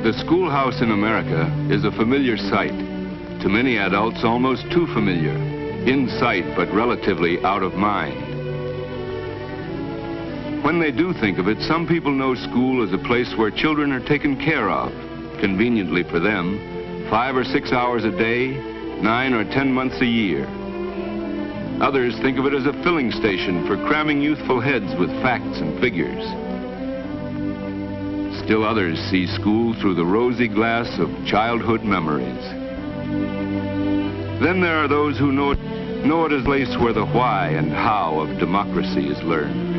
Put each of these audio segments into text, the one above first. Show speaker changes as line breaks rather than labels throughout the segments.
The schoolhouse in America is a familiar sight. To many adults, almost too familiar. In sight, but relatively out of mind. When they do think of it, some people know school as a place where children are taken care of, conveniently for them, 5 or 6 hours a day, 9 or 10 months a year. Others think of it as a filling station for cramming youthful heads with facts and figures. Still others see school through the rosy glass of childhood memories. Then there are those who know it as a place where the why and how of democracy is learned.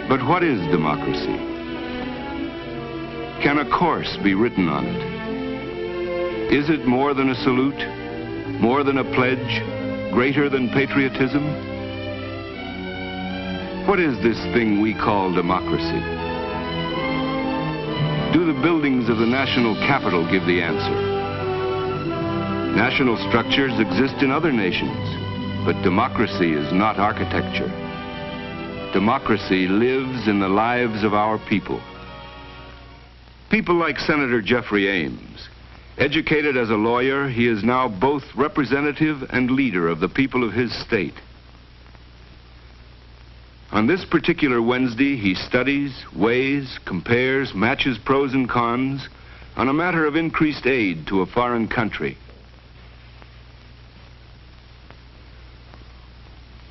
But what is democracy? Can a course be written on it? Is it more than a salute? More than a pledge? Greater than patriotism? What is this thing we call democracy? Do the buildings of the national capital give the answer? National structures exist in other nations, but democracy is not architecture. Democracy lives in the lives of our people. People like Senator Jeffrey Ames. Educated as a lawyer, he is now both representative and leader of the people of his state. On this particular Wednesday, he studies, weighs, compares, matches pros and cons on a matter of increased aid to a foreign country.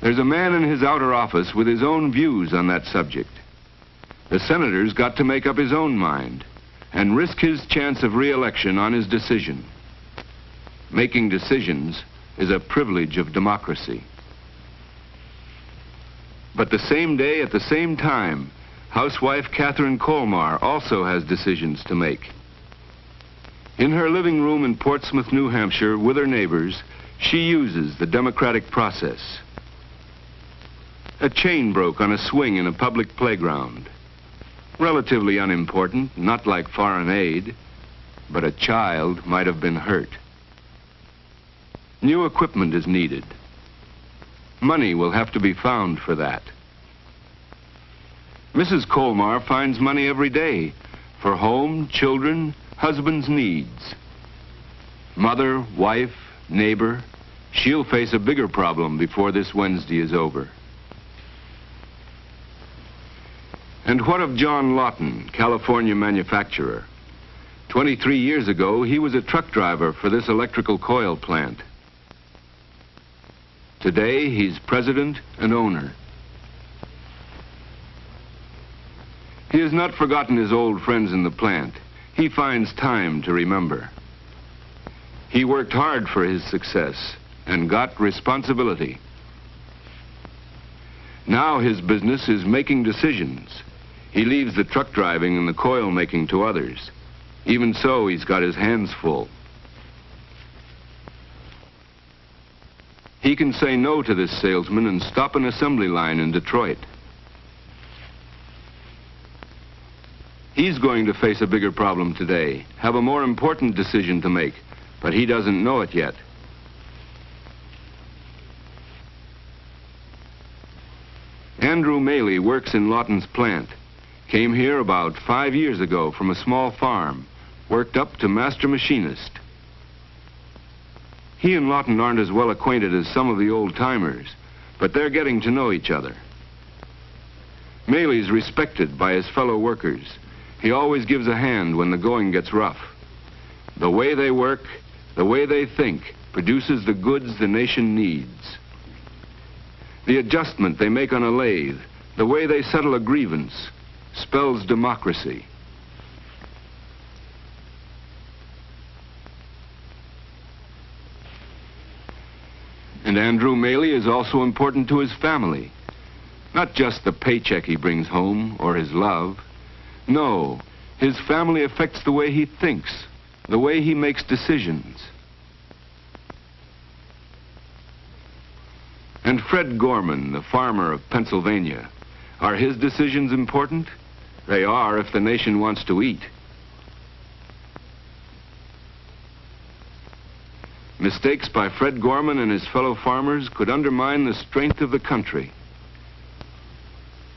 There's a man in his outer office with his own views on that subject. The senator's got to make up his own mind and risk his chance of re-election on his decision. Making decisions is a privilege of democracy. But the same day, at the same time, housewife Catherine Colmar also has decisions to make. In her living room in Portsmouth, New Hampshire, with her neighbors, she uses the democratic process. A chain broke on a swing in a public playground. Relatively unimportant, not like foreign aid, but a child might have been hurt. New equipment is needed. Money will have to be found for that. Mrs. Colmar finds money every day for home, children, husband's needs. Mother, wife, neighbor, she'll face a bigger problem before this Wednesday is over. And what of John Lawton, California manufacturer? 23 years ago, he was a truck driver for this electrical coil plant. Today, he's president and owner. He has not forgotten his old friends in the plant. He finds time to remember. He worked hard for his success and got responsibility. Now his business is making decisions. He leaves the truck driving and the coil making to others. Even so, he's got his hands full. He can say no to this salesman and stop an assembly line in Detroit. He's going to face a bigger problem today, have a more important decision to make, but he doesn't know it yet. Andrew Maley works in Lawton's plant. Came here about 5 years ago from a small farm, worked up to master machinist. He and Lawton aren't as well acquainted as some of the old-timers, but they're getting to know each other. Maley's respected by his fellow workers. He always gives a hand when the going gets rough. The way they work, the way they think, produces the goods the nation needs. The adjustment they make on a lathe, the way they settle a grievance, spells democracy. And Andrew Maley is also important to his family. Not just the paycheck he brings home or his love. No, his family affects the way he thinks, the way he makes decisions. And Fred Gorman, the farmer of Pennsylvania, are his decisions important? They are if the nation wants to eat. Mistakes by Fred Gorman and his fellow farmers could undermine the strength of the country.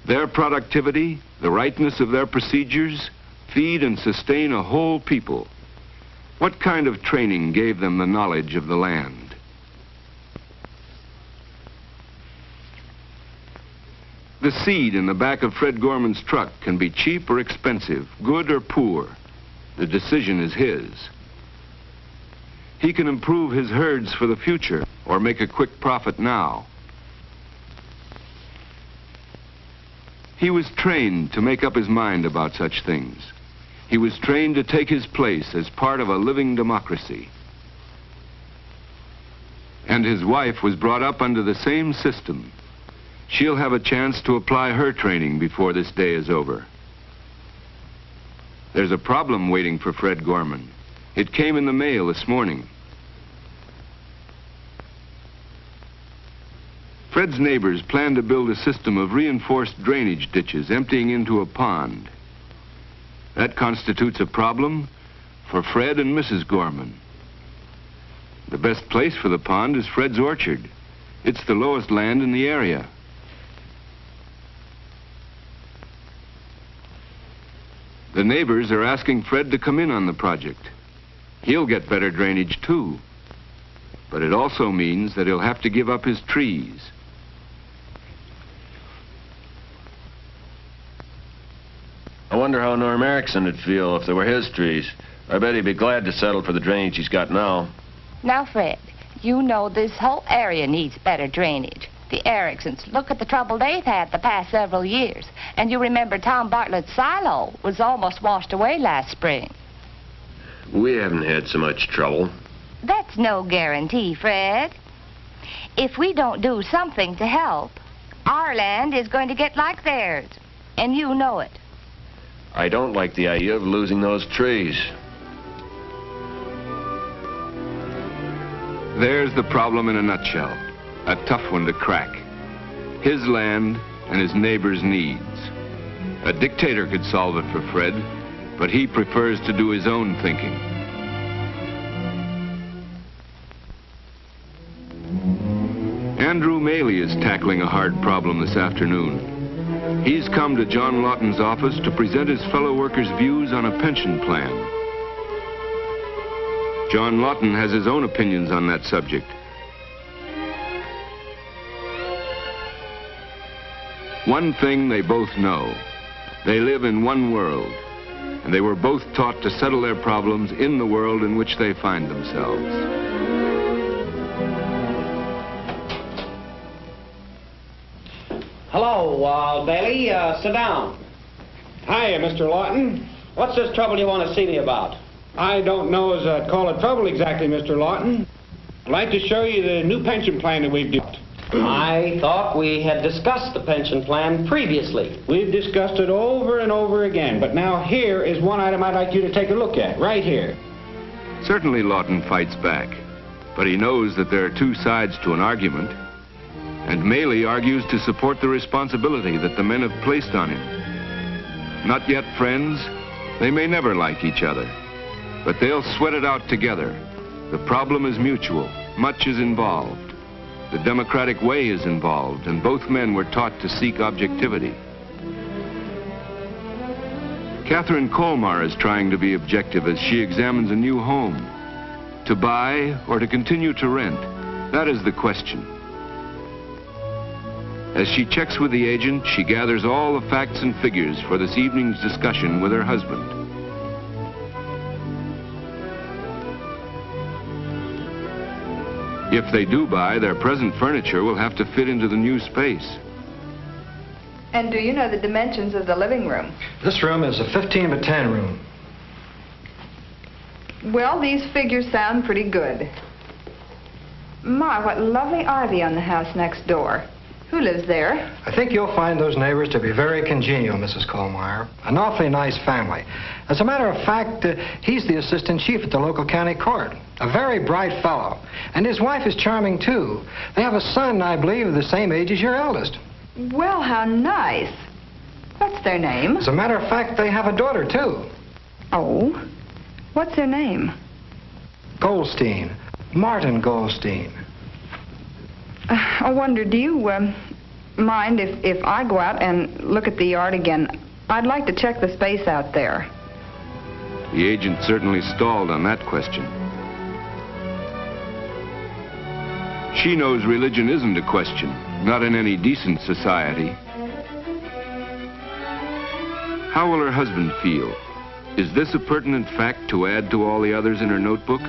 Their productivity, the rightness of their procedures, feed and sustain a whole people. What kind of training gave them the knowledge of the land? The seed in the back of Fred Gorman's truck can be cheap or expensive, good or poor. The decision is his. He can improve his herds for the future or make a quick profit now. He was trained to make up his mind about such things. He was trained to take his place as part of a living democracy. And his wife was brought up under the same system. She'll have a chance to apply her training before this day is over. There's a problem waiting for Fred Gorman. It came in the mail this morning. Fred's neighbors plan to build a system of reinforced drainage ditches emptying into a pond. That constitutes a problem for Fred and Mrs. Gorman. The best place for the pond is Fred's orchard. It's the lowest land in the area. The neighbors are asking Fred to come in on the project. He'll get better drainage too. But it also means that he'll have to give up his trees.
I wonder how Norm Erickson would feel if they were his trees. I bet he'd be glad to settle for the drainage he's got now.
Now, Fred, you know this whole area needs better drainage. The Ericksons, look at the trouble they've had the past several years. And you remember Tom Bartlett's silo was almost washed away last spring.
We haven't had so much trouble.
That's no guarantee, Fred. If we don't do something to help, our land is going to get like theirs. And you know it.
I don't like the idea of losing those trees.
There's the problem in a nutshell. A tough one to crack. His land and his neighbor's needs. A dictator could solve it for Fred, but he prefers to do his own thinking. Andrew Maley is tackling a hard problem this afternoon. He's come to John Lawton's office to present his fellow workers' views on a pension plan. John Lawton has his own opinions on that subject. One thing they both know. They live in one world, and they were both taught to settle their problems in the world in which they find themselves.
Hello, Bailey. Sit down.
Hiya, Mr. Lawton.
What's this trouble you want to see me about?
I don't know as I'd call it trouble exactly, Mr. Lawton. I'd like to show you the new pension plan that we've got.
I thought we had discussed the pension plan previously.
We've discussed it over and over again, but now here is one item I'd like you to take a look at, right here.
Certainly Lawton fights back, but he knows that there are two sides to an argument. And Maley argues to support the responsibility that the men have placed on him. Not yet friends, they may never like each other, but they'll sweat it out together. The problem is mutual, much is involved. The democratic way is involved, and both men were taught to seek objectivity. Catherine Colmar is trying to be objective as she examines a new home. To buy or to continue to rent, that is the question. As she checks with the agent, she gathers all the facts and figures for this evening's discussion with her husband. If they do buy, their present furniture will have to fit into the new space.
And do you know the dimensions of the living room?
This room is a 15 by 10 room.
Well, these figures sound pretty good. My, what lovely ivy on the house next door. Who lives there?
I think you'll find those neighbors to be very congenial, Mrs. Colmeyer. An awfully nice family. As a matter of fact, he's the assistant chief at the local county court. A very bright fellow. And his wife is charming, too. They have a son, I believe, of the same age as your eldest.
Well, how nice. What's their name?
As a matter of fact, they have a daughter, too.
Oh? What's her name?
Goldstein. Martin Goldstein.
I wonder, do you mind if I go out and look at the yard again? I'd like to check the space out there.
The agent certainly stalled on that question. She knows religion isn't a question, not in any decent society. How will her husband feel? Is this a pertinent fact to add to all the others in her notebook?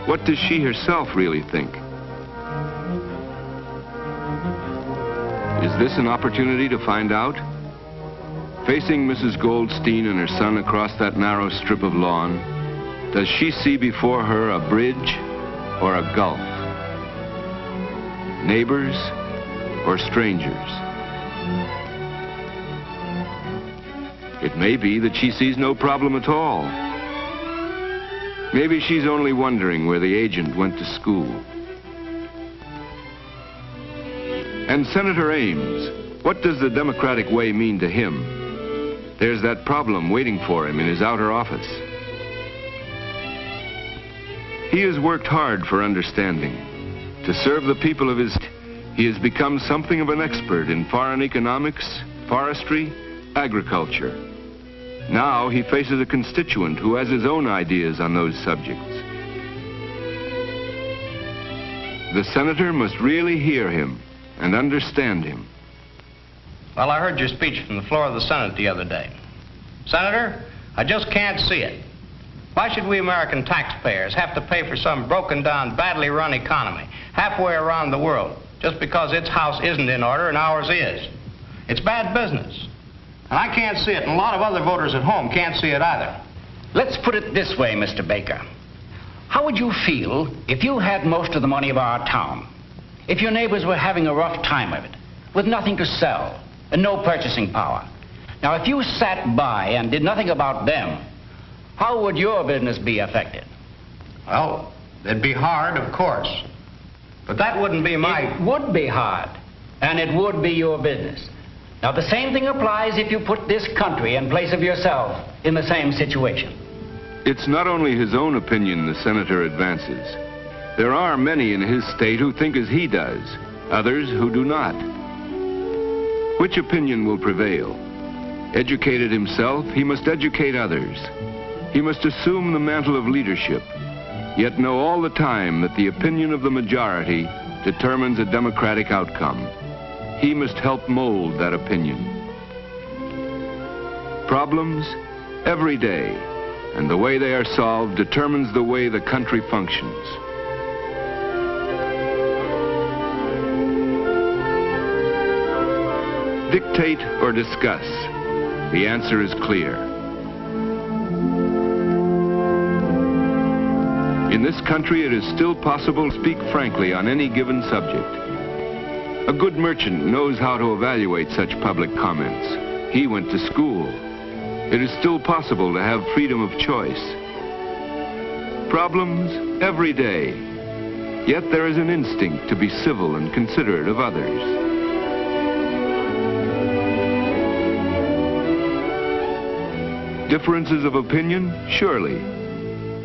What does she herself really think? Is this an opportunity to find out? Facing Mrs. Goldstein and her son across that narrow strip of lawn, does she see before her a bridge or a gulf? Neighbors or strangers? It may be that she sees no problem at all. Maybe she's only wondering where the agent went to school. And Senator Ames, what does the Democratic way mean to him? There's that problem waiting for him in his outer office. He has worked hard for understanding. To serve the people of his... He has become something of an expert in foreign economics, forestry, agriculture. Now he faces a constituent who has his own ideas on those subjects. The senator must really hear him and understand him.
Well, I heard your speech from the floor of the Senate the other day. Senator, I just can't see it. Why should we American taxpayers have to pay for some broken-down, badly run economy halfway around the world just because its house isn't in order and ours is? It's bad business. And I can't see it, and a lot of other voters at home can't see it either.
Let's put it this way, Mr. Baker. How would you feel if you had most of the money of our town? If your neighbors were having a rough time of it, with nothing to sell and no purchasing power? Now, if you sat by and did nothing about them, how would your business be affected?
Well, it'd be hard, of course. But that wouldn't be my...
It would be hard, and it would be your business. Now, the same thing applies if you put this country in place of yourself in the same situation.
It's not only his own opinion the senator advances. There are many in his state who think as he does, others who do not. Which opinion will prevail? Educated himself, he must educate others. He must assume the mantle of leadership, yet know all the time that the opinion of the majority determines a democratic outcome. He must help mold that opinion. Problems? Every day. And the way they are solved determines the way the country functions. Dictate or discuss? The answer is clear. In this country, it is still possible to speak frankly on any given subject. A good merchant knows how to evaluate such public comments. He went to school. It is still possible to have freedom of choice. Problems every day. Yet there is an instinct to be civil and considerate of others. Differences of opinion? Surely.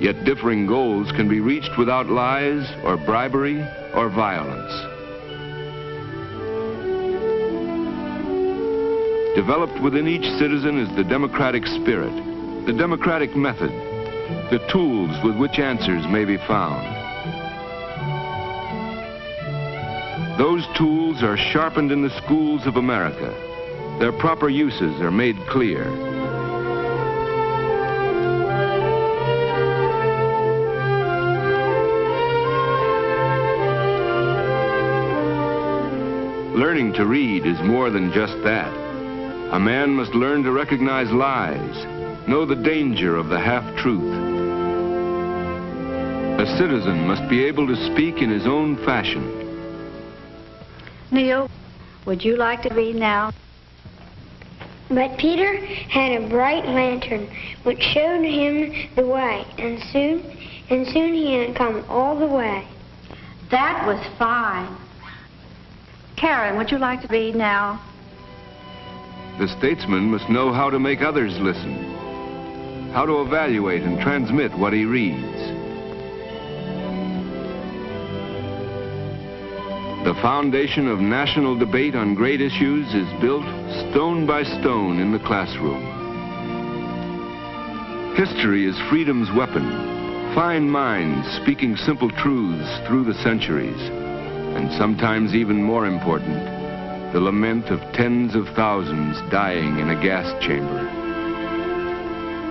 Yet differing goals can be reached without lies or bribery or violence. Developed within each citizen is the democratic spirit, the democratic method, the tools with which answers may be found. Those tools are sharpened in the schools of America. Their proper uses are made clear. Learning to read is more than just that. A man must learn to recognize lies, know the danger of the half-truth. A citizen must be able to speak in his own fashion.
Neil, would you like to read now?
But Peter had a bright lantern which showed him the way, and soon he had come all the way.
That was fine. Karen, would you like to read now?
The statesman must know how to make others listen, how to evaluate and transmit what he reads. The foundation of national debate on great issues is built stone by stone in the classroom. History is freedom's weapon, fine minds speaking simple truths through the centuries, and sometimes even more important, the lament of tens of thousands dying in a gas chamber.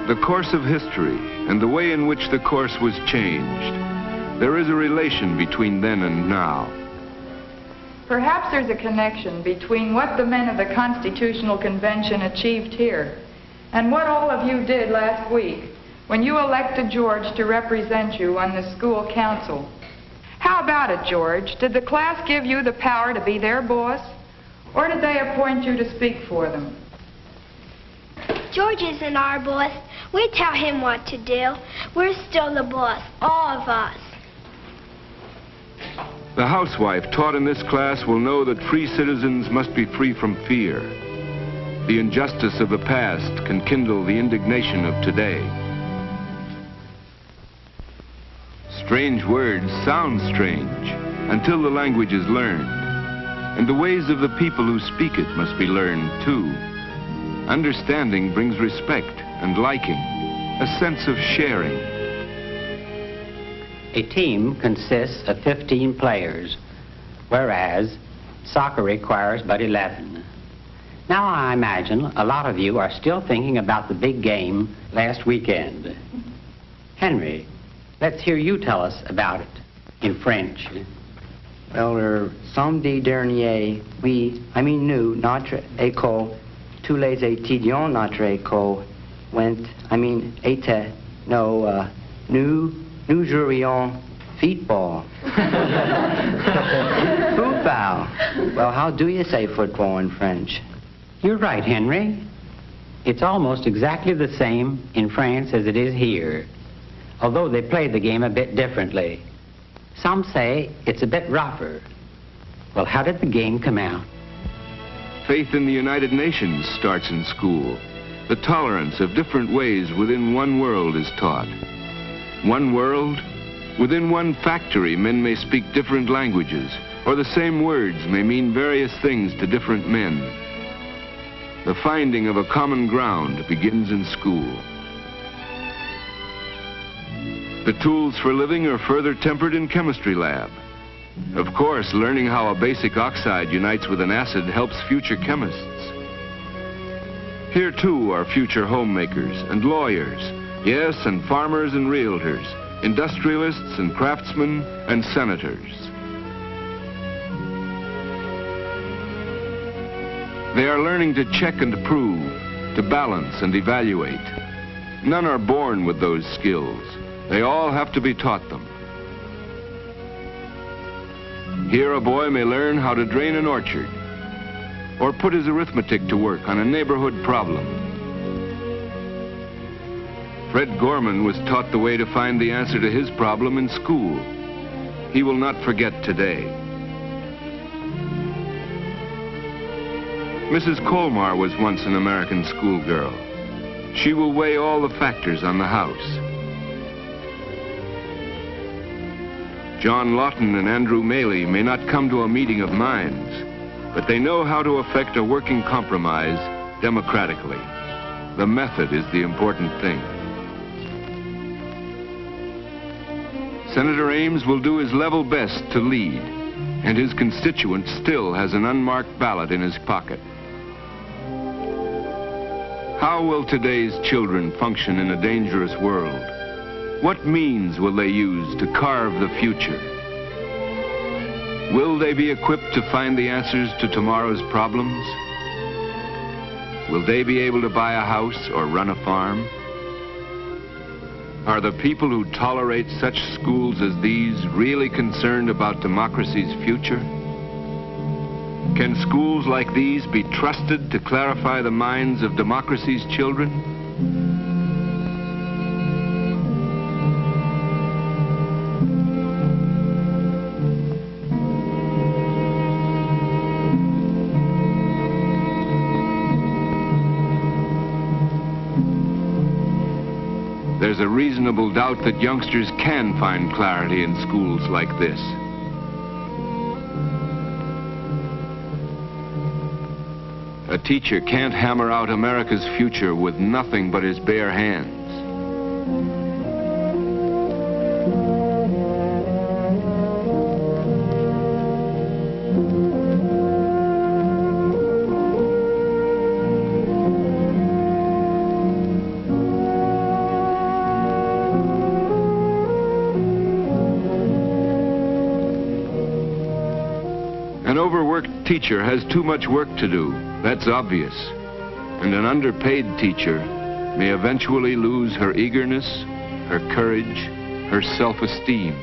The course of history and the way in which the course was changed, there is a relation between then and now.
Perhaps there's a connection between what the men of the Constitutional Convention achieved here and what all of you did last week when you elected George to represent you on the school council. How about it, George? Did the class give you the power to be their boss, or did they appoint you to speak for them?
George isn't our boss. We tell him what to do. We're still the boss, all of us.
The housewife taught in this class will know that free citizens must be free from fear. The injustice of the past can kindle the indignation of today. Strange words sound strange until the language is learned, and the ways of the people who speak it must be learned too. Understanding brings respect and liking, a sense of sharing.
A team consists of 15 players, whereas soccer requires but 11. Now I imagine a lot of you are still thinking about the big game last weekend. Henry, let's hear you tell us about it in French.
Well, samedi dernier, nous, notre école, tous les étudiants de notre école nous jouions football. Football. Well, how do you say football in French?
You're right, Henry. It's almost exactly the same in France as it is here, although they play the game a bit differently. Some say it's a bit rougher. Well, how did the game come out?
Faith in the United Nations starts in school. The tolerance of different ways within one world is taught. One world, within one factory, men may speak different languages, or the same words may mean various things to different men. The finding of a common ground begins in school. The tools for living are further tempered in chemistry lab. Of course, learning how a basic oxide unites with an acid helps future chemists. Here, too, are future homemakers and lawyers, yes, and farmers and realtors, industrialists and craftsmen and senators. They are learning to check and approve, to balance and evaluate. None are born with those skills. They all have to be taught them. Here a boy may learn how to drain an orchard, or put his arithmetic to work on a neighborhood problem. Fred Gorman was taught the way to find the answer to his problem in school. He will not forget today. Mrs. Colmar was once an American schoolgirl. She will weigh all the factors on the house. John Lawton and Andrew Maley may not come to a meeting of minds, but they know how to effect a working compromise democratically. The method is the important thing. Senator Ames will do his level best to lead, and his constituent still has an unmarked ballot in his pocket. How will today's children function in a dangerous world? What means will they use to carve the future? Will they be equipped to find the answers to tomorrow's problems? Will they be able to buy a house or run a farm? Are the people who tolerate such schools as these really concerned about democracy's future? Can schools like these be trusted to clarify the minds of democracy's children? There's a reasonable doubt that youngsters can find clarity in schools like this. A teacher can't hammer out America's future with nothing but his bare hands. An overworked teacher has too much work to do, that's obvious. And an underpaid teacher may eventually lose her eagerness, her courage, her self-esteem.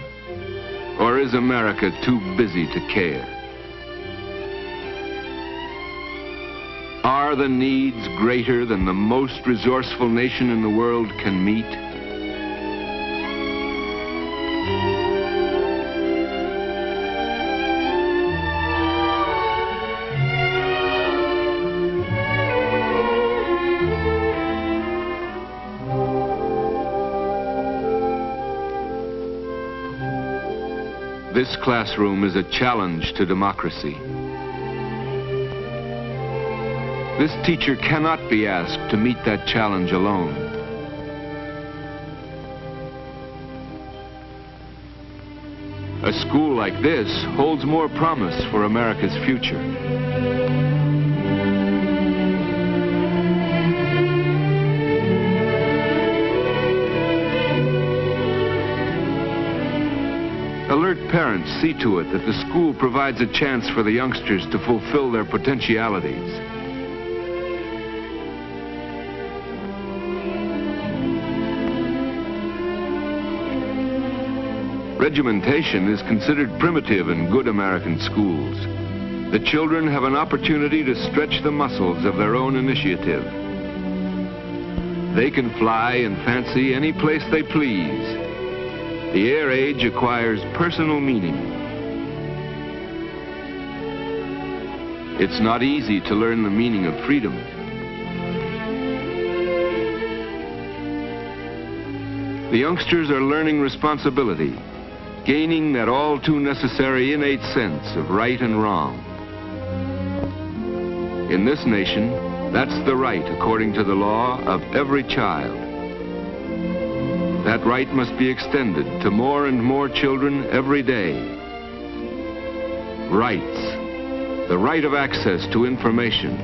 Or is America too busy to care? Are the needs greater than the most resourceful nation in the world can meet? This classroom is a challenge to democracy. This teacher cannot be asked to meet that challenge alone. A school like this holds more promise for America's future. Alert parents see to it that the school provides a chance for the youngsters to fulfill their potentialities. Regimentation is considered primitive in good American schools. The children have an opportunity to stretch the muscles of their own initiative. They can fly and fancy any place they please. The air age acquires personal meaning. It's not easy to learn the meaning of freedom. The youngsters are learning responsibility, gaining that all too necessary innate sense of right and wrong. In this nation, that's the right, according to the law, of every child. That right must be extended to more and more children every day. Rights. The right of access to information.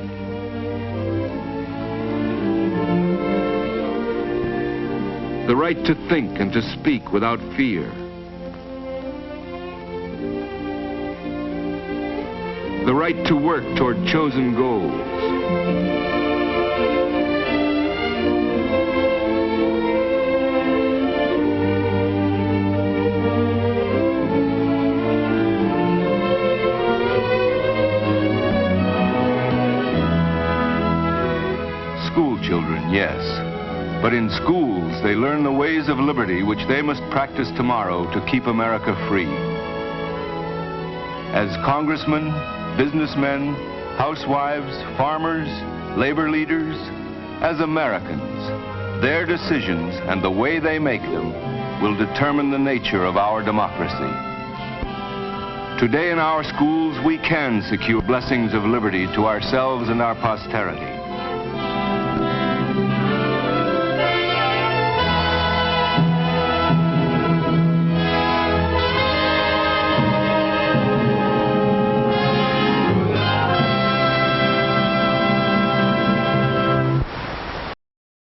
The right to think and to speak without fear. The right to work toward chosen goals. Children, yes. But in schools, they learn the ways of liberty which they must practice tomorrow to keep America free. As congressmen, businessmen, housewives, farmers, labor leaders, as Americans, their decisions and the way they make them will determine the nature of our democracy. Today in our schools, we can secure blessings of liberty to ourselves and our posterity.